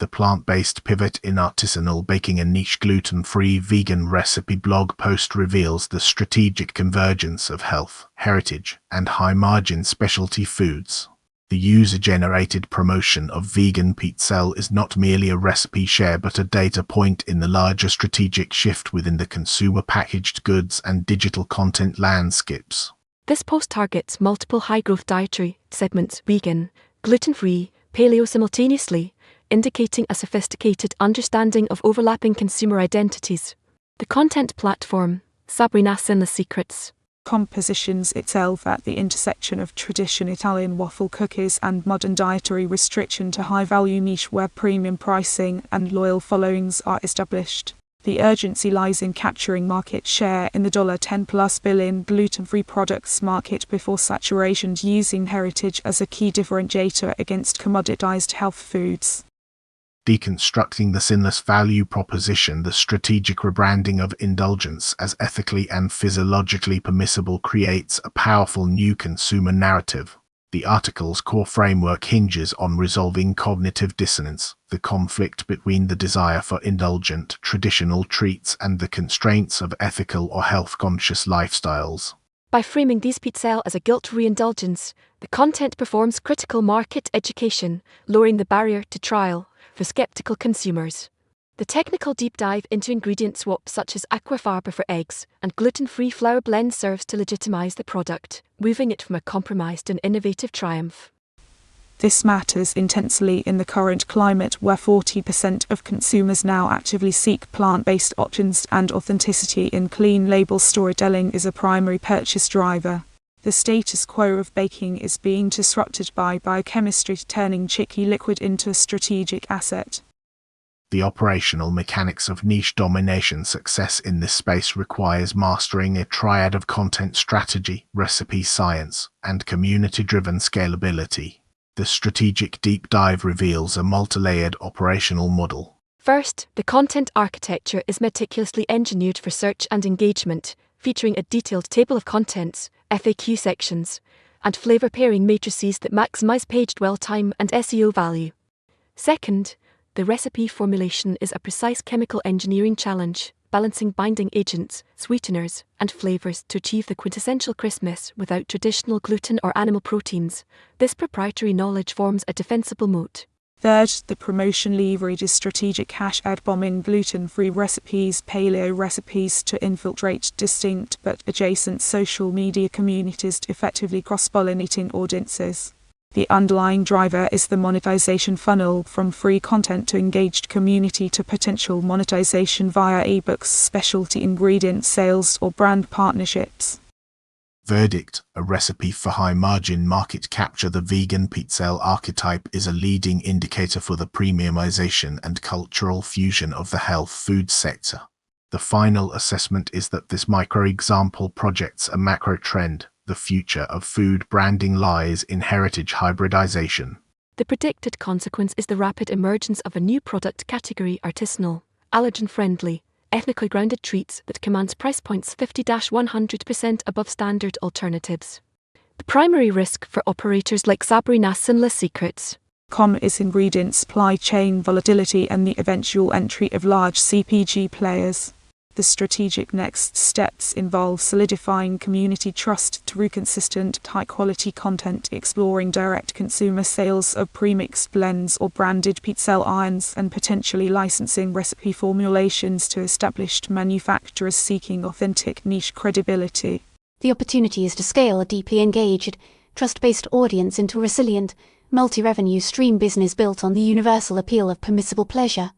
The plant-based pivot in Artisanal baking a niche gluten-free vegan recipe blog post reveals the strategic convergence of health, heritage, and high-margin specialty foods. The user-generated promotion of vegan pizza is not merely a recipe share but a data point in the larger strategic shift within the consumer packaged goods and digital content landscapes. This post targets multiple high-growth dietary segments: vegan, gluten-free, paleo simultaneously, indicating a sophisticated understanding of overlapping consumer identities. The content platform, Artisanal Secrets, positions itself at the intersection of traditional Italian waffle cookies and modern dietary restriction to high-value niche where premium pricing and loyal followings are established. The urgency lies in capturing market share in the $10+ billion gluten-free products market before saturation, using heritage as a key differentiator against commoditized health foods. Deconstructing the sinless value proposition, the strategic rebranding of indulgence as ethically and physiologically permissible creates a powerful new consumer narrative. The article's core framework hinges on resolving cognitive dissonance, the conflict between the desire for indulgent, traditional treats and the constraints of ethical or health-conscious lifestyles. By framing these pizza as a guilt-free indulgence, the content performs critical market education, lowering the barrier to trial for skeptical consumers. The technical deep dive into ingredient swaps such as aquafaba for eggs and gluten-free flour blend serves to legitimize the product, moving it from a compromised and innovative triumph. This matters intensely in the current climate where 40% of consumers now actively seek plant-based options and authenticity in clean label storytelling is a primary purchase driver. The status quo of baking is being disrupted by biochemistry, turning chicky liquid into a strategic asset. The operational mechanics of niche domination. Success in this space requires mastering a triad of content strategy, recipe science, and community-driven scalability. The strategic deep dive reveals a multi-layered operational model. First, the content architecture is meticulously engineered for search and engagement, featuring a detailed table of contents, FAQ sections, and flavor pairing matrices that maximize page dwell time and SEO value. Second, the recipe formulation is a precise chemical engineering challenge, balancing binding agents, sweeteners, and flavors to achieve the quintessential crispness without traditional gluten or animal proteins. This proprietary knowledge forms a defensible moat. Third, the promotion leverages strategic ad bombing, gluten-free recipes, paleo recipes to infiltrate distinct but adjacent social media communities, effectively cross-pollinating audiences. The underlying driver is the monetization funnel, from free content to engaged community to potential monetization via ebooks, specialty ingredient sales, or brand partnerships. Verdict: a recipe for high-margin market capture. The vegan pizza archetype is a leading indicator for the premiumization and cultural fusion of the health food sector. The final assessment is that this micro-example projects a macro trend. The future of food branding lies in heritage hybridization. The predicted consequence is the rapid emergence of a new product category: artisanal, allergen-friendly, ethnically grounded treats that commands price points 50-100% above standard alternatives. The primary risk for operators like Artisanal Secrets is ingredient supply chain volatility and the eventual entry of large CPG players. The strategic next steps involve solidifying community trust through consistent, high-quality content, exploring direct consumer sales of premixed blends or branded pizza irons, and potentially licensing recipe formulations to established manufacturers seeking authentic niche credibility. The opportunity is to scale a deeply engaged, trust-based audience into a resilient, multi-revenue stream business built on the universal appeal of permissible pleasure.